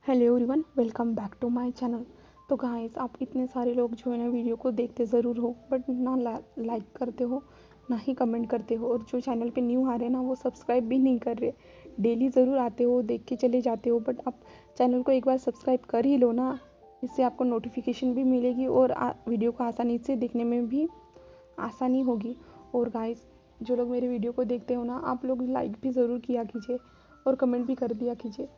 Hello everyone, welcome back to my channel. तो guys, आप इतने सारे लोग जो है ना वीडियो को देखते ज़रूर हो, बट ना लाइक करते हो, ना ही कमेंट करते हो, और जो चैनल पे न्यू आ रहे हैं ना वो सब्सक्राइब भी नहीं कर रहे। डेली ज़रूर आते हो, देख के चले जाते हो, बट आप चैनल को एक बार सब्सक्राइब कर ही लो ना। इससे आपको नोटिफिकेशन भी मिलेगी और वीडियो को आसानी से देखने में भी आसानी होगी। और गाइस, जो लोग मेरे वीडियो को देखते हो ना, आप लोग लाइक भी ज़रूर किया कीजिए और कमेंट भी कर दिया कीजिए।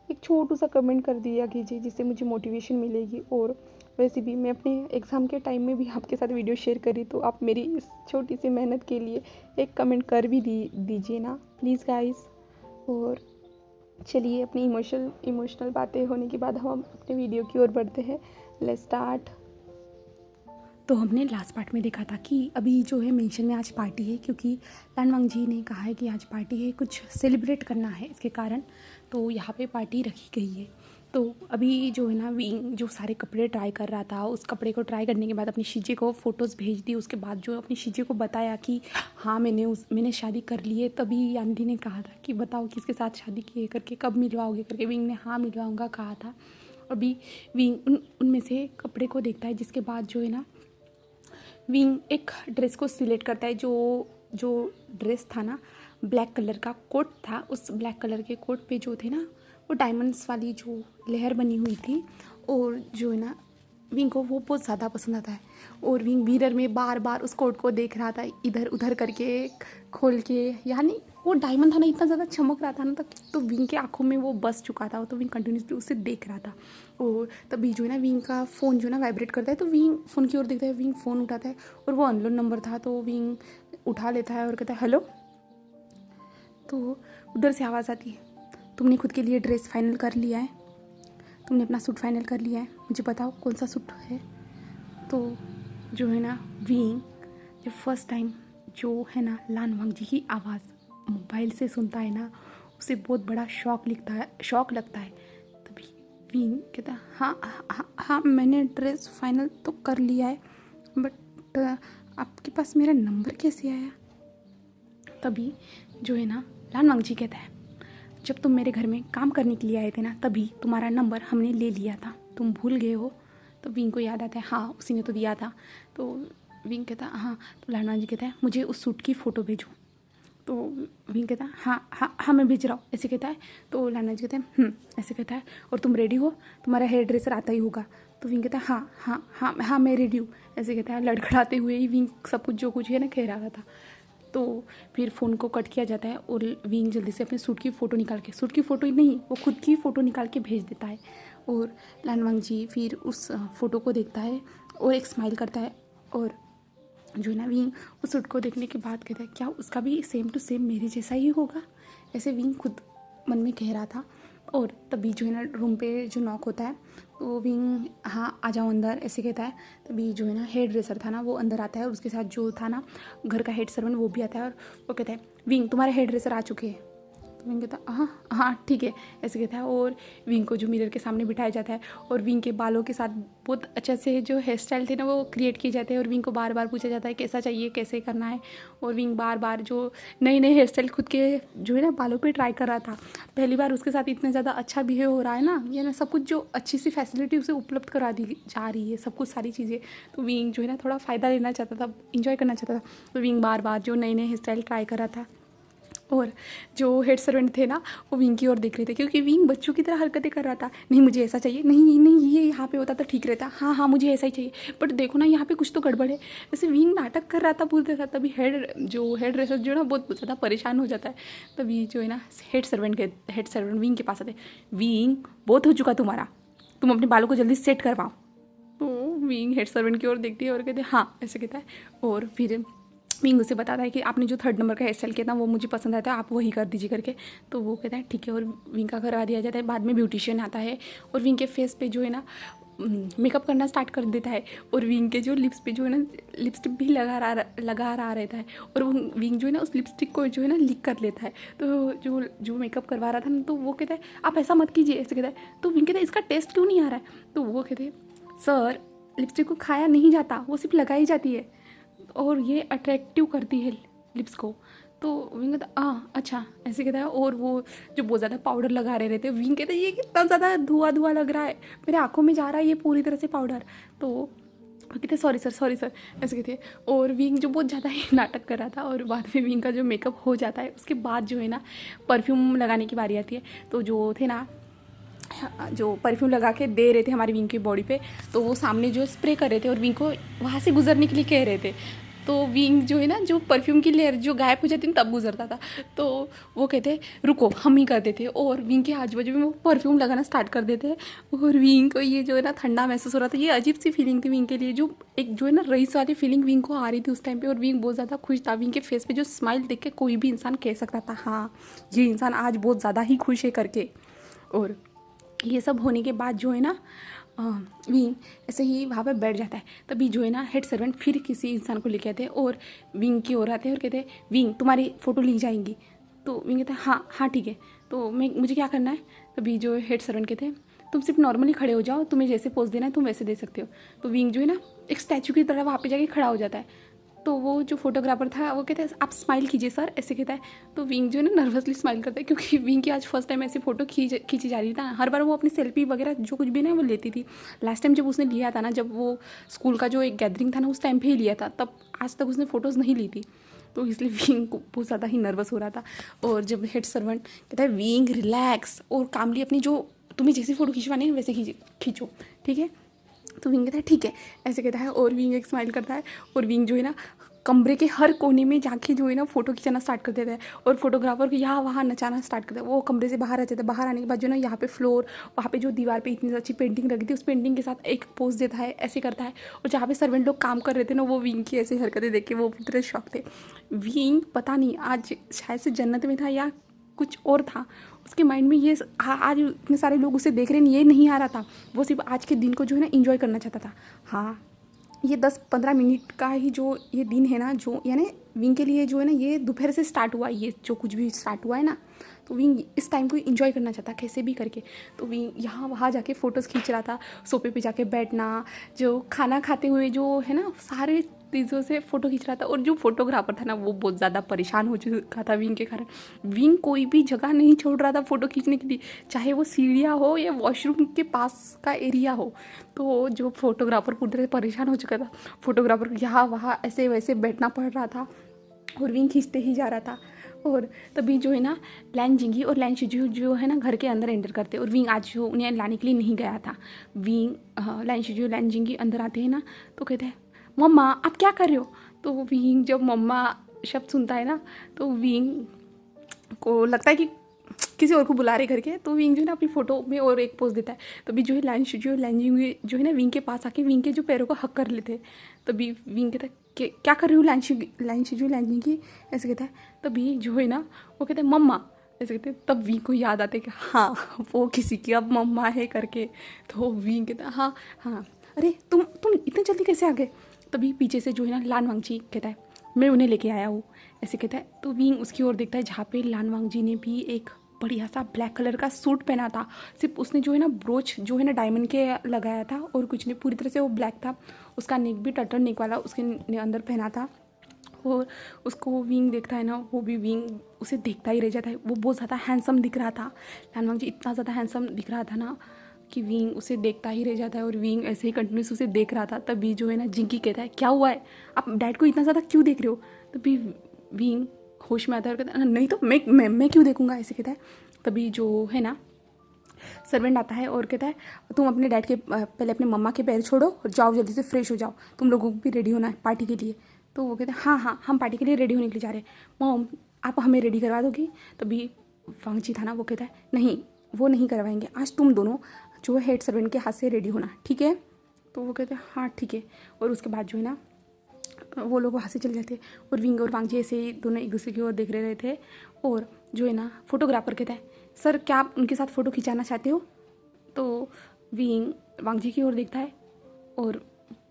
एक छोटू सा कमेंट कर दिया कीजिए, जिससे मुझे मोटिवेशन मिलेगी। और वैसे भी मैं अपने एग्ज़ाम के टाइम में भी आपके साथ वीडियो शेयर करी, तो आप मेरी इस छोटी सी मेहनत के लिए एक कमेंट कर भी दीजिए ना प्लीज़ गाइस। और चलिए, अपनी इमोशनल बातें होने के बाद हम अपने वीडियो की ओर बढ़ते हैं। Let's start. तो हमने लास्ट पार्ट में देखा था कि अभी जो है मेंशन में आज पार्टी है, क्योंकि लानवांग जी ने कहा है कि आज पार्टी है, कुछ सेलिब्रेट करना है इसके कारण, तो यहाँ पे पार्टी रखी गई है। तो अभी जो है ना विंग जो सारे कपड़े ट्राई कर रहा था, उस कपड़े को ट्राई करने के बाद अपनी शीजे को फ़ोटोज़ भेज दी। उसके बाद जो अपनी शीजे को बताया कि हाँ मैंने शादी कर ली है। तभी यान्डी ने कहा था कि बताओ किसके साथ शादी की है करके, कब मिलवाओगे करके। विंग ने हाँ मिलवाऊँगा कहा था। अभी विंग उनमें से कपड़े को देखता है, जिसके बाद जो है ना विंग एक ड्रेस को सिलेक्ट करता है। जो ड्रेस था ना, ब्लैक कलर का कोट था, उस ब्लैक कलर के कोट पे जो थे ना वो डायमंड्स वाली जो लेयर बनी हुई थी, और जो है ना विंग को वो बहुत ज़्यादा पसंद आता है। और विंग मिरर में बार बार उस कोट को देख रहा था, इधर उधर करके खोल के, यानी वो डायमंड था ना, इतना ज़्यादा चमक रहा था ना, तो विंग के आंखों में वो बस चुका था। तो विंग कंटिन्यूसली उसे देख रहा था। और तभी जो है ना विंग का फ़ोन जो है ना वाइब्रेट करता है, तो विंग फ़ोन की ओर देखता है। विंग फ़ोन उठाता है और वो अननोन नंबर था, तो विंग उठा लेता है और कहता है हेलो। तो उधर से आवाज़ आती है, तुमने खुद के लिए ड्रेस फाइनल कर लिया है, तुमने अपना सूट फाइनल कर लिया है, मुझे बताओ कौन सा सूट है। तो जो है ना विंग जब फर्स्ट टाइम जो है ना लानवांग जी की आवाज़ मोबाइल से सुनता है ना, उसे बहुत बड़ा शौक लगता है। तभी विंग कहता है हाँ हाँ हाँ, मैंने ड्रेस फाइनल तो कर लिया है, बट आपके पास मेरा नंबर कैसे आया। तभी जो है ना लानवांग जी कहता है, जब तुम मेरे घर में काम करने के लिए आए थे ना, तभी तुम्हारा नंबर हमने ले लिया था, तुम भूल गए हो। तो विंग को याद आता है, हाँ उसी ने तो दिया था। तो विंग कहता है हाँ। तो लानवांग जी कहता है मुझे उस सूट की फ़ोटो भेजो। तो विंग कहता है हाँ हाँ हाँ मैं भेज रहा हूँ, ऐसे कहता है। तो लानवांग जी कहते हैं ऐसे कहता है, और तुम रेडी हो, तुम्हारा हेयर ड्रेसर आता ही होगा। तो विंग कहता है हाँ हाँ हाँ हाँ मैं रेडी हूँ, ऐसे कहता है। लड़खड़ाते हुए ही विंग सब कुछ जो कुछ है ना कह रहा था। तो फिर फ़ोन को कट किया जाता है और विंग जल्दी से अपने सूट की फ़ोटो निकाल के, सूट की फ़ोटो ही नहीं, वो खुद की फ़ोटो निकाल के भेज देता है। और लानवांग जी फिर उस फ़ोटो को देखता है और एक स्माइल करता है। और जो है ना विंग उस सूट को देखने के बाद कहता है क्या उसका भी सेम टू सेम मेरे जैसा ही होगा, ऐसे विंग खुद मन में कह रहा था। और तभी जो है ना रूम पे जो नॉक होता है, तो विंग हाँ आ जाओ अंदर, ऐसे कहता है। तभी जो है ना हेयर ड्रेसर था ना वो अंदर आता है, और उसके साथ जो था ना घर का हेड सर्वेंट वो भी आता है। और वो कहता है विंग तुम्हारे हेयर ड्रेसर आ चुके हैं। तो विंग कहता है हाँ हाँ ठीक है, ऐसे कहता है। और विंग को जो मिरर के सामने बिठाया जाता है, और विंग के बालों के साथ बहुत अच्छे से जो हेयर स्टाइल थे ना वो क्रिएट किए जाते हैं। और विंग को बार बार पूछा जाता है कैसा चाहिए, कैसे करना है। और विंग बार बार जो नए नए हेयर स्टाइल खुद के जो है ना बालों पे ट्राई कर रहा था। पहली बार उसके साथ इतना ज़्यादा अच्छा बिहेव हो रहा है ना, ये ना सब कुछ जो अच्छी सी फैसिलिटी उसे उपलब्ध करा दी जा रही है, सब कुछ सारी चीज़ें। तो विंग जो है ना थोड़ा फ़ायदा लेना चाहता था, इंजॉय करना चाहता था। तो विंग बार बार जो नए नए हेयर स्टाइल ट्राई कर रहा था। और जो हेड सर्वेंट थे ना वो विंग की ओर देख रहे थे, क्योंकि विंग बच्चों की तरह हरकतें कर रहा था। नहीं मुझे ऐसा चाहिए, नहीं नहीं ये यहाँ पे होता तो ठीक रहता, हाँ हाँ मुझे ऐसा ही चाहिए, बट देखो ना यहाँ पे कुछ तो गड़बड़ है, ऐसे विंग नाटक कर रहा था, बोलते था। तभी हेड ड्रेसर जो है ना बहुत ज़्यादा परेशान हो जाता है। तभी जो है ना हेड सर्वेंट विंग के पास आते, विंग बहुत हो चुका तुम्हारा, तुम अपने बालों को जल्दी सेट करवाओ। तो विंग हेड सर्वेंट की ओर देखती है और कहते हैं हाँ, ऐसे कहता है। और फिर विंग उसे बताता है कि आपने जो 3rd नंबर का हेयर स्टाइल किया था वो मुझे पसंद आता है, आप वही कर दीजिए करके। तो वो कहता है ठीक है, और विंग का करवा दिया जाता है। बाद में ब्यूटिशियन आता है और विंग के फेस पे जो है ना मेकअप करना स्टार्ट कर देता है। और विंग के जो लिप्स पे जो है ना लिपस्टिक भी लगा रहा रहता है। और वो विंग जो है ना उस लिपस्टिक को जो है ना लीक कर लेता है। तो जो मेकअप करवा रहा था ना, तो वो कहता है आप ऐसा मत कीजिए, ऐसे कहता है। तो विंग कहता है इसका टेस्ट क्यों नहीं आ रहा है। तो वो कहते हैं सर लिपस्टिक को खाया नहीं जाता, वो सिर्फ लगाई जाती है और ये अट्रैक्टिव करती है लिप्स को। तो विंग कहता अच्छा ऐसे कहता है। और वो जो बहुत ज़्यादा पाउडर लगा रहे रहते, विंग कहता है ये कितना ज़्यादा धुआं धुआं लग रहा है, मेरे आँखों में जा रहा है ये पूरी तरह से पाउडर। तो वो कहते सॉरी सर ऐसे कहते हैं। और विंग जो बहुत ज़्यादा ही नाटक कर रहा था, और बाद में विंग का जो मेकअप हो जाता है उसके बाद जो है ना परफ्यूम लगाने की बारी आती है। तो जो थे ना जो परफ्यूम लगा के दे रहे थे हमारी विंग की बॉडी पे, तो वो सामने जो स्प्रे कर रहे थे और विंग को वहाँ से गुजरने के लिए कह रहे थे। तो विंग जो है ना जो परफ्यूम की लेयर जो गायब हो जाती है तब गुजरता था, तो वो कहते रुको हम ही कर देते, और विंग के आजू बाजू में वो परफ्यूम लगाना स्टार्ट कर देते। और विंग को ये जो है ना ठंडा महसूस हो रहा था, ये अजीब सी फीलिंग थी विंग के लिए, जो एक जो है ना रईस वाली फीलिंग विंग को आ रही थी उस टाइम पे। और विंग बहुत ज़्यादा खुश था, विंग के फेस पे जो स्माइल देख के कोई भी इंसान कह सकता था हाँ ये इंसान आज बहुत ज़्यादा ही खुश है करके। और ये सब होने के बाद जो है ना विंग ऐसे ही वहाँ पे बैठ जाता है। तभी जो है ना हेड सर्वेंट फिर किसी इंसान को लेके आते हैं और विंग की ओर आते हैं और कहते हैं विंग तुम्हारी फ़ोटो ली जाएंगी। तो विंग कहता है हाँ ठीक है, तो मुझे क्या करना है। तभी जो हेड सर्वेंट कहते हैं तुम सिर्फ नॉर्मली खड़े हो जाओ, तुम्हें जैसे पोज देना है तुम वैसे दे सकते हो। तो विंग जो है ना एक स्टैचू की तरह वहाँ पे जाके खड़ा हो जाता है। तो वो जो फोटोग्राफर था वो कहता है आप स्माइल कीजिए सर, ऐसे कहता है। तो विंग जो है ना नर्वसली स्माइल करता है, क्योंकि विंग की आज फर्स्ट टाइम ऐसी फ़ोटो खींची जा रही था। हर बार वो अपनी सेल्फी वगैरह जो कुछ भी ना वो लेती थी। लास्ट टाइम जब उसने लिया था ना, जब वो स्कूल का जो एक गैदरिंग था ना उस टाइम पे ही लिया था, तब आज तक उसने फ़ोटोज़ नहीं ली थी। तो इसलिए विंग को बहुत ज़्यादा ही नर्वस हो रहा था। और जब हेड सर्वेंट कहता है विंग रिलैक्स और कामली अपनी जो तुम्हें जैसी फ़ोटो खिंचवानी है वैसे खींचो ठीक है। तो विंग कहता है ठीक है ऐसे कहता है, और विंग एक स्माइल करता है। और विंग जो है ना कमरे के हर कोने में जाके जो है ना फ़ोटो खिंचाना स्टार्ट कर देता है, और फोटोग्राफर को यहाँ वहाँ नचाना स्टार्ट करता है। वो कमरे से बाहर आ जाता है, बाहर आने के बाद जो ना यहाँ पे फ्लोर वहाँ पे जो दीवार पे इतनी अच्छी पेंटिंग लगी थी उस पेंटिंग के साथ एक पोज देता है, ऐसे करता है। और जहाँ पे सर्वेंट लोग काम कर रहे थे ना वो विंग की ऐसी हरकतें देख के वो पूरी तरह शॉक थे। विंग पता नहीं आज शायद से जन्नत में था या कुछ और था, उसके माइंड में ये आज इतने सारे लोग उसे देख रहे हैं ये नहीं आ रहा था। वो सिर्फ आज के दिन को जो है ना इंजॉय करना चाहता था। हाँ ये 10-15 मिनट का ही जो ये दिन है ना, जो यानी विंग के लिए जो है ना ये दोपहर से स्टार्ट हुआ, ये जो कुछ भी स्टार्ट हुआ है ना, तो विंग इस टाइम को इंजॉय करना चाहता कैसे भी करके। तो विंग यहाँ वहाँ जाके फ़ोटोज़ खींच रहा था, सोफे पे जाके बैठना, जो खाना खाते हुए जो है ना सारे चीज़ों से फ़ोटो खींच रहा था। और जो फोटोग्राफर था ना वो बहुत ज़्यादा परेशान हो चुका था विंग के कारण। विंग कोई भी जगह नहीं छोड़ रहा था फ़ोटो खींचने के लिए, चाहे वो सीढ़ियाँ हो या वॉशरूम के पास का एरिया हो। तो जो फोटोग्राफर पूरी तरह से परेशान हो चुका था, फोटोग्राफर को यहाँ वहाँ ऐसे वैसे बैठना पड़ रहा था और विंग खींचते ही जा रहा था। और तभी जो है ना लैन जिंगी और लैन शिजू जो है ना घर के अंदर एंटर करते, और विंग आज जो उन्हें लाने के लिए नहीं गया था। विंग लैन शिजू लैन जिंगी अंदर आते हैं ना, तो कहते हैं मम्मा आप क्या कर रहे हो। तो विंग जब मम्मा शब्द सुनता है ना तो विंग को लगता है कि किसी और को बुला रहे घर के, तो विंग जो है ना अपनी फ़ोटो में और एक पोज देता है। तभी जो है लैन शिजू लैन जिंगी जो है ना विंग के पास आके विंग के जो पैरों को हक कर लेते हैं। तभी विंग कहता है कि क्या कर रही हूँ लैन शिजू लैन जिंगी, ऐसे कहता है। तभी जो है ना वो कहते हैं मम्मा, ऐसे कहते हैं। तब विंग को याद आता है कि हाँ वो किसी की अब मम्मा है करके। तो विंग कहता है हाँ अरे तुम इतने जल्दी कैसे आ गए। तभी पीछे से जो है ना लान वांगजी कहता है मैं उन्हें लेके आया हूँ, ऐसे कहता है। तो विंग उसकी ओर देखता है जहाँ पे लान वांगजी ने भी एक बढ़िया सा ब्लैक कलर का सूट पहना था। सिर्फ उसने जो है ना ब्रोच जो है ना डायमंड के लगाया था और कुछ नहीं, पूरी तरह से वो ब्लैक था। उसका नेक भी टर्टल नेक वाला उसके अंदर पहना था। और उसको विंग देखता है ना, वो भी विंग उसे देखता ही रह जाता है। वो बहुत ज़्यादा हैंडसम दिख रहा था, लान वांगजी इतना ज़्यादा हैंडसम दिख रहा था ना कि विंग उसे देखता ही रह जाता है। और विंग ऐसे ही कंटिन्यूस उसे देख रहा था। तभी जो है ना जिंकी कहता है क्या हुआ है, आप डैड को इतना ज़्यादा क्यों देख रहे हो। तभी विंग होश में आता है और कहता है नहीं तो मैं क्यों देखूंगा, ऐसे कहता है। तभी जो है ना सर्वेंट आता है और कहता है तुम अपने डैड के पहले अपने मम्मा के पैर छोड़ो और जाओ जल्दी से फ्रेश हो जाओ, तुम लोगों को भी रेडी होना है पार्टी के लिए। तो वो कहते हैं हाँ हम पार्टी के लिए रेडी होने के लिए जा रहे हैं, मॉम आप हमें रेडी करवा दोगी। तभी वांगजी था ना वो कहता है नहीं वो नहीं करवाएंगे, आज तुम दोनों जो है हेड सर्वेंट के हाथ से रेडी होना ठीक है। तो वो कहते हैं हाँ ठीक है। और उसके बाद जो है ना वो लोग वहाँ से चले जाते हैं और विंग और वांगजी ऐसे ही दोनों एक दूसरे की ओर देख रहे थे। और जो है ना फोटोग्राफर कहता है सर क्या आप उनके साथ फ़ोटो खिंचाना चाहते हो। तो विंग वांगजी की ओर देखता है और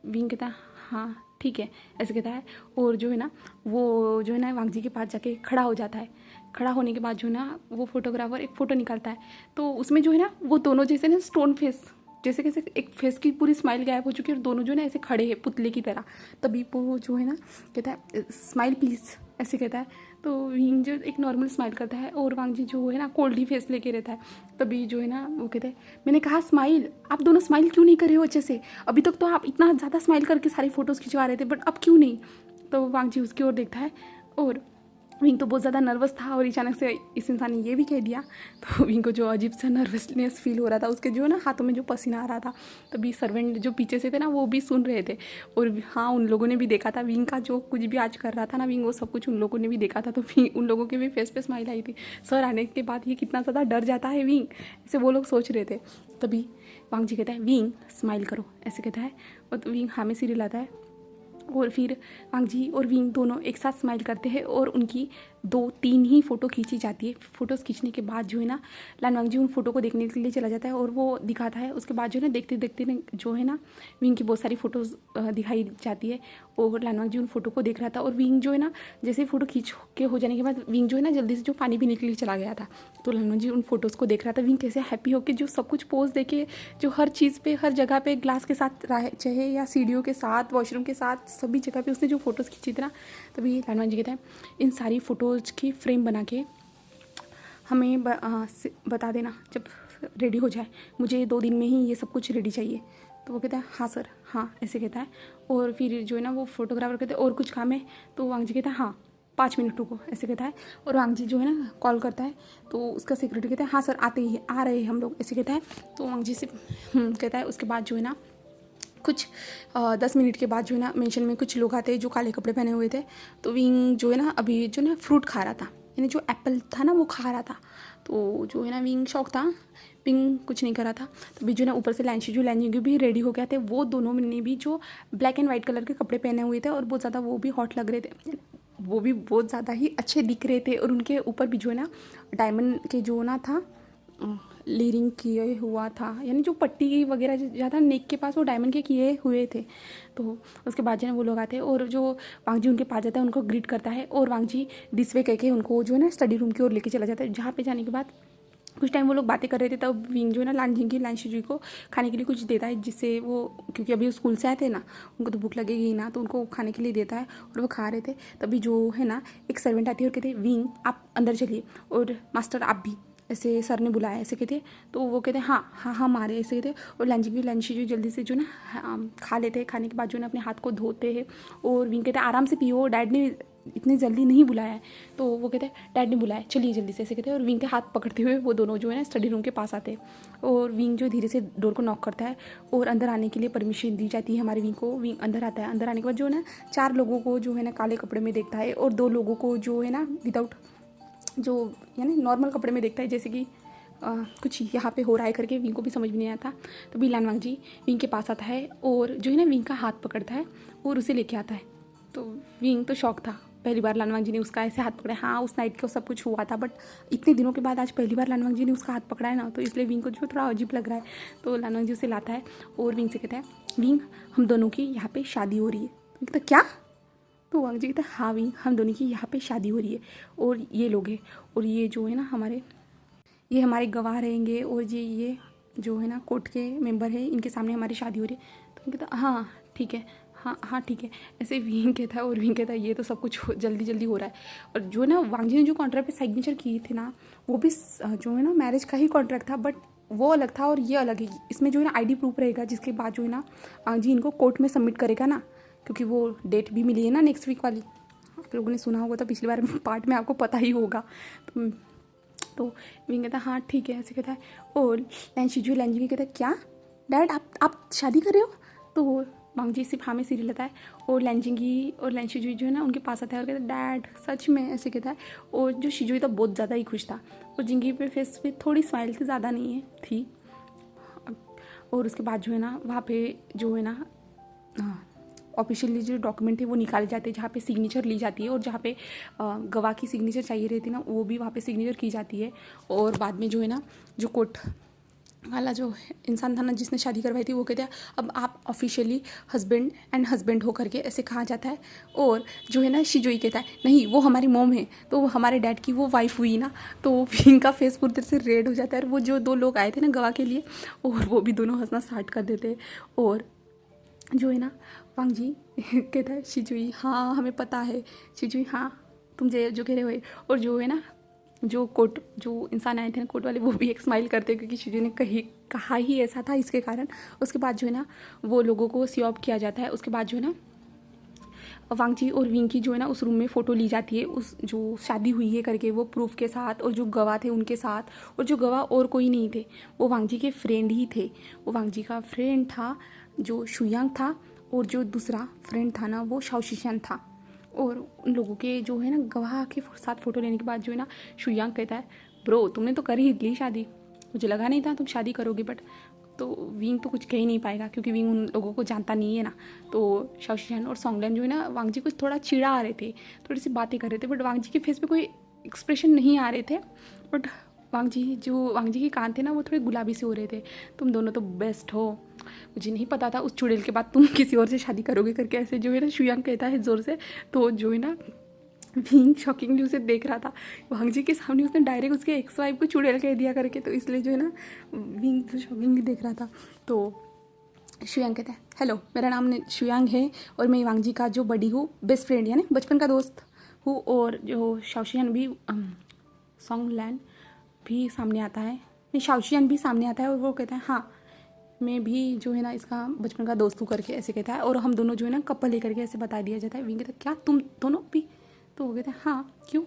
विंग कहता है हाँ ठीक है, ऐसे कहता है। और जो है ना वो जो है ना वांगजी के पास जाके खड़ा हो जाता है। खड़ा होने के बाद जो है ना वो फोटोग्राफर एक फ़ोटो निकालता है। तो उसमें जो है ना वो दोनों जैसे ना स्टोन फेस जैसे कैसे एक फेस की पूरी स्माइल गायब हो चुकी है और दोनों जो है ना ऐसे खड़े हैं पुतले की तरह। तभी वो जो है ना कहता है स्माइल प्लीज़, ऐसे कहता है। तो विंग जो एक नॉर्मल स्माइल करता है और वांग जी जो है ना कोल्ड ही फेस लेके रहता है। तभी जो है ना वो कहते हैं मैंने कहा स्माइल, आप दोनों स्माइल क्यों नहीं कर रहे हो अच्छे से, अभी तक तो आप इतना ज़्यादा स्माइल करके सारी फ़ोटोज़ खिंचवा रहे थे बट अब क्यों नहीं। तो वांग जी उसकी ओर देखता है और विंग तो बहुत ज़्यादा नर्वस था और अचानक से इस इंसान ने ये भी कह दिया तो विंग को जो अजीब सा नर्वसनेस फील हो रहा था, उसके जो है ना हाथों में जो पसीना आ रहा था। तभी सर्वेंट जो पीछे से थे ना वो भी सुन रहे थे और हाँ उन लोगों ने भी देखा था विंग का जो कुछ भी आज कर रहा था ना विंग, वो सब कुछ उन लोगों ने भी देखा था। तो उन लोगों के भी फेस पे स्माइल आई थी। सर आने के बाद ये कितना ज़्यादा डर जाता है विंग, ऐसे वो लोग सोच रहे थे। तभी वांग जी कहता है विंग स्माइल करो, ऐसे कहता है और तो विंग हाँ में सिर हिलाता है और फिर वांग जी और विंग दोनों एक साथ स्माइल करते हैं और उनकी 2-3 ही फ़ोटो खींची जाती है। फ़ोटोज़ खींचने के बाद जो है ना लान वांग जी उन फ़ोटो को देखने के लिए चला जाता है और वो दिखाता है। उसके बाद जो है ना देखते देखते जो है ना विंग की बहुत सारी फ़ोटोज़ दिखाई जाती है और लान वांग जी उन फ़ोटो को देख रहा था। और विंग जो है ना जैसे फ़ोटो खींच के हो जाने के बाद विंग जो है ना जल्दी से जो पानी पीने के लिए चला गया था। तो लान वांग जी उन फ़ोटोज़ को देख रहा था। विंग कैसे हैप्पी होकर जो सब कुछ पोज देके जो हर चीज़ पे हर जगह पे ग्लास के साथ रहे चाहे या सीढ़ियों के साथ वॉशरूम के साथ सभी जगह पे उसने जो फ़ोटोज़ खींची थी ना। तभी लान वांग जी कहता है इन सारी फ़ोटोज़ की फ्रेम बना के हमें बता देना जब रेडी हो जाए, मुझे 2 दिन में ही ये सब कुछ रेडी चाहिए। तो वो कहता है हाँ सर हाँ, ऐसे कहता है। और फिर जो है ना वो फोटोग्राफर कहते हैं और कुछ काम है। तो वांग जी कहता है हाँ 5 मिनट रुको, ऐसे कहता है। और वांग जी जो है ना कॉल करता है तो उसका सिक्योरिटी कहता है हाँ सर आते ही आ रहे हैं हम लोग, ऐसे कहता है। तो वांग जी से कहता है। उसके बाद जो है ना कुछ 10 मिनट के बाद जो है ना मेंशन में कुछ लोग आते हैं जो काले कपड़े पहने हुए थे। तो विंग जो है ना अभी जो ना फ्रूट खा रहा था, यानी जो एप्पल था ना वो खा रहा था। तो जो है ना विंग शौक था, विंग कुछ नहीं कर रहा था। तो भी जो है ना ऊपर से लैंशिजू भी रेडी हो गया थे। वो दोनों ने भी जो ब्लैक एंड वाइट कलर के कपड़े पहने हुए थे और बहुत ज़्यादा वो भी हॉट लग रहे थे, वो भी बहुत ज़्यादा ही अच्छे दिख रहे थे। और उनके ऊपर भी जो है ना डायमंड के जो ना था लीरिंग किए हुआ था, यानी जो पट्टी वगैरह ज़्यादा नेक के पास वो डायमंड के किए हुए थे। तो उसके बाद जो है वो लोग आते हैं और जो वांग जी उनके पास जाता है उनको ग्रीट करता है और वांग जी दिस वे कह के उनको जो है ना स्टडी रूम की ओर लेके चला जाता है। जहाँ पे जाने के बाद कुछ टाइम वो लोग बातें कर रहे थे तब विंग जो है ना लैंशिजू को खाने के लिए कुछ देता है, जिससे वो क्योंकि अभी स्कूल से आए थे ना उनको तो भूख लगेगी ना, तो उनको खाने के लिए देता है और वो खा रहे थे। तभी जो है ना एक सर्वेंट आती है और कहते हैं विंग आप अंदर चलिए और मास्टर आप भी, ऐसे सर ने बुलाया, ऐसे कहते। तो वो कहते हैं हाँ हाँ हाँ मारे, ऐसे कहते। और लंशिजू जल्दी से जो ना खा लेते हैं। खाने के बाद जो ना अपने हाथ को धोते हैं और विंग कहते हैं आराम से पियो, डैड ने इतनी जल्दी नहीं बुलाया है। तो वो कहते हैं डैड ने बुलाया चलिए जल्दी से, ऐसे कहते हैं। और विंग के हाथ पकड़ते हुए वो दोनों जो है ना स्टडी रूम के पास आते हैं और विंग जो धीरे से डोर को नॉक करता है और अंदर आने के लिए परमिशन दी जाती है हमारे विंग को। विंग अंदर आता है। अंदर आने के बाद जो है ना 4 लोगों को जो है ना काले कपड़े में देखता है और 2 लोगों को जो है ना विदाउट जो यानी नॉर्मल कपड़े में देखता है, जैसे कि कुछ यहाँ पे हो रहा है करके विंग को भी समझ में नहीं आता। तो भी लान वांग जी विंग के पास आता है और जो है ना विंग का हाथ पकड़ता है और उसे लेके आता है। तो विंग तो शौक था, पहली बार लान वांग जी ने उसका ऐसे हाथ पकड़ा। हाँ उस नाइट को सब कुछ हुआ था बट इतने दिनों के बाद आज पहली बार लान वांग जी ने उसका हाथ पकड़ा है ना, तो इसलिए विंग को जो थोड़ा अजीब लग रहा है। तो लान वांग जी उसे लाता है और विंग से कहता है विंग हम दोनों की यहाँ पर शादी हो रही है। तो कहता क्या? तो वांग जी कहता है हाँ विंग हम दोनों की यहाँ पे शादी हो रही है और ये लोग हैं और ये जो है ना ये हमारे गवाह रहेंगे और ये जो है ना कोर्ट के मेंबर है, इनके सामने हमारी शादी हो रही है। तो कहता हाँ ठीक है, हाँ ठीक है, ऐसे विंग कहता है। और विंग कहता है ये तो सब कुछ जल्दी जल्दी हो रहा है। और जो है ना वांग जी ने जो कॉन्ट्रैक्ट पे सिग्नेचर किए थे ना वो भी जो है ना मैरिज का ही कॉन्ट्रैक्ट था बट वो अलग था और ये अलग है। इसमें जो है ना ID प्रूफ रहेगा जिसके बाद जो है ना वांग जी इनको कोर्ट में सबमिट करेगा ना, क्योंकि वो डेट भी मिली है ना नेक्स्ट वीक वाली। आप लोगों ने सुना होगा तो पिछली बार पार्ट में आपको पता ही होगा। तो विंग कहता है हाँ ठीक है, ऐसे कहता है। और लैंशिजू कहता है क्या डैड आप शादी कर रहे हो? तो वांग जी सिर्फ हाँ में सिर लेता है और लैंशिजू जो है ना उनके पास आता है और कहता है डैड सच में, ऐसे कहता है। और जो शिजुई तो बहुत ज़्यादा ही खुश था और जिंगी पे फेस पे थोड़ी स्माइल थी, ज़्यादा नहीं है थी। और उसके बाद जो है ना वहाँ पे जो है ना ऑफिशियली जो डॉक्यूमेंट है वो निकाले जाते हैं जहाँ पे सिग्नेचर ली जाती है और जहाँ पे गवाह की सिग्नेचर चाहिए रहती है ना वो भी वहाँ पे सिग्नेचर की जाती है। और बाद में जो है ना जो कोर्ट वाला जो इंसान था ना जिसने शादी करवाई थी वो कहते हैं अब आप ऑफिशियली हस्बैंड हो करके ऐसे कहा जाता है। और जो है ना शिजुई कहता है नहीं वो हमारी मॉम है, तो वो हमारे डैड की वो वाइफ हुई ना। तो विंग का फेस पूरी तरह से रेड हो जाता है और वो जो 2 लोग आए थे ना गवाह के लिए और वो भी दोनों हंसना स्टार्ट कर देते हैं। और जो है ना वांग जी कहता है शिजुई हाँ हमें पता है, शिजुई हाँ तुम जो कह रहे हो। और जो है ना, जो इंसान आए थे ना कोट वाले, वो भी एक स्माइल करते क्योंकि शिजू ने कहा ही ऐसा था इसके कारण। उसके बाद जो है ना वो लोगों को सी ऑफ किया जाता है। उसके बाद जो है ना वांगजी और विंग की जो है ना उस रूम में फ़ोटो ली जाती है, उस जो शादी हुई है करके वो प्रूफ के साथ, और जो गवाह थे उनके साथ। और जो गवाह और कोई नहीं थे, वो वांगजी के फ्रेंड ही थे। वो वांगजी का फ्रेंड था जो शुयांग था, और जो दूसरा फ्रेंड था ना वो शाओशिशान था। और उन लोगों के जो है ना गवाह के साथ फ़ोटो लेने के बाद जो है ना शुयांग कहता है, ब्रो तुमने तो कर ही ली शादी, मुझे लगा नहीं था तुम शादी करोगे। बट तो विंग तो कुछ कह ही नहीं पाएगा क्योंकि विंग उन लोगों को जानता नहीं है ना। तो शाओशिशान और सॉन्गलैन जो है ना वांगजी को थोड़ा चिढ़ा आ रहे थे, थोड़ी सी बातें कर रहे थे, बट वांगजी के फेस पे कोई एक्सप्रेशन नहीं आ रहे थे। बट वांगजी के कान थे ना वो थोड़े गुलाबी से हो रहे थे। तुम दोनों तो बेस्ट हो, मुझे नहीं पता था उस चुड़ैल के बाद तुम किसी और से शादी करोगे करके, ऐसे जो है ना शुयांग कहता है ज़ोर से। तो जो है ना विंग शॉकिंगली उसे देख रहा था। वांगजी के सामने उसने डायरेक्ट उसके एक्स वाइफ को चुड़ैल कह दिया करके, तो इसलिए जो है ना विंग शॉकिंगली देख रहा था। तो शुयांग कहता है, हेलो मेरा नाम शुयांग है और मैं वांगजी का जो बड़ी हूँ, बेस्ट फ्रेंड यानी बचपन का दोस्त हूँ। और जो शाओशियान भी सॉन्गलैन भी सामने आता है, नहीं शाओशियान भी सामने आता है, और वो कहता है हाँ मैं भी जो है ना इसका बचपन का दोस्त हूँ करके ऐसे कहता है। और हम दोनों जो है ना कपल लेकर के ऐसे बता दिया जाता है। विंग कहता है क्या तुम दोनों भी? तो वो कहते हैं हाँ क्यों?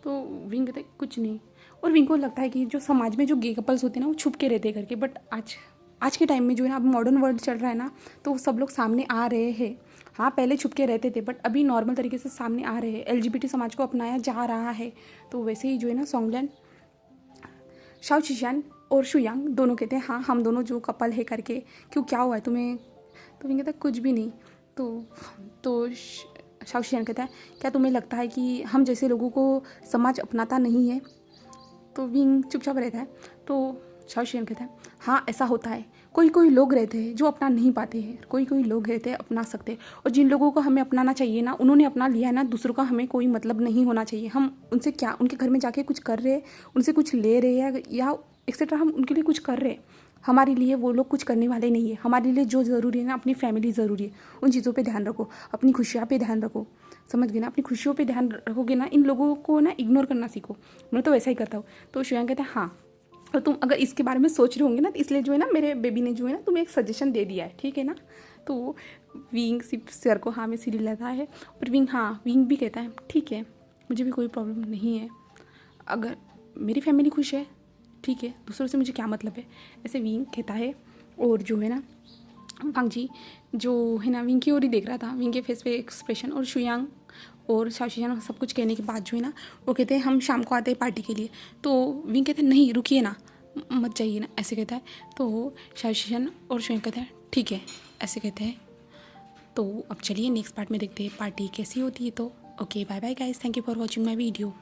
तो विंग कहते हैं कुछ नहीं। और विंग को लगता है कि जो समाज में जो गे कपल्स होते हैं ना वो छुप के रहते करके, बट आज के टाइम में जो है ना अब मॉडर्न वर्ल्ड चल रहा है ना, तो सब लोग सामने आ रहे हैं। हाँ पहले छुप के रहते थे बट अभी नॉर्मल तरीके से सामने आ रहे हैं, LGBT समाज को अपनाया जा रहा है। तो वैसे ही जो है ना सॉन्गलैन, शाओशिशान और शुयांग दोनों कहते हैं हाँ हम दोनों जो कपल है करके, क्यों क्या हुआ है तुम्हें? तो विंग कहता है कुछ भी नहीं। तो शाओशियान कहता है क्या तुम्हें लगता है कि हम जैसे लोगों को समाज अपनाता नहीं है? तो विंग चुपचाप रहता है। तो शाओशियान कहता है हाँ ऐसा होता है, कोई कोई लोग रहते हैं जो अपना नहीं पाते हैं, कोई कोई लोग रहते हैं अपना सकते हैं, और जिन लोगों को हमें अपनाना चाहिए ना उन्होंने अपना लिया है ना, दूसरों का हमें कोई मतलब नहीं होना चाहिए। हम उनसे क्या उनके घर में जाके कुछ कर रहे हैं, उनसे कुछ ले रहे हैं या एक्सेट्रा, हम उनके लिए कुछ कर रहे हैं, हमारे लिए वो लोग कुछ करने वाले नहीं है। हमारे लिए जो ज़रूरी है ना अपनी फैमिली ज़रूरी है, उन चीज़ों पे ध्यान रखो, अपनी खुशियाँ पे ध्यान रखो, समझ गए ना? अपनी खुशियों पे ध्यान रखोगे ना, इन लोगों को ना इग्नोर करना सीखो। मैं तो वैसा ही करता हूँ। तो शुयांग कहता है हाँ और तुम अगर इसके बारे में सोच रहे होंगे ना, तो इसलिए जो है ना मेरे बेबी ने जो है ना तुम्हें एक सजेशन दे दिया है, ठीक है ना? तो विंग सिर्फ सर को हाँ में सिर हिलाता है, और विंग भी कहता है ठीक है मुझे भी कोई प्रॉब्लम नहीं है, अगर मेरी फैमिली खुश है ठीक है, दूसरों से मुझे क्या मतलब है, ऐसे विंग कहता है। और जो है ना वांगजी जो है ना विंग की ओर ही देख रहा था, विंग के फेस पे एक्सप्रेशन, और शुयांग और शाओशियान सब कुछ कहने के बाद जो है ना वो कहते हैं हम शाम को आते हैं पार्टी के लिए। तो विंग कहते हैं नहीं रुकिए ना, मत जाइए ना, ऐसे कहता है। तो शाओशियान और शुयांग कहते हैं ठीक है ऐसे कहते हैं। तो अब चलिए नेक्स्ट पार्ट में देखते हैं पार्टी कैसी होती है। तो okay bye bye guys, thank you for watching my video.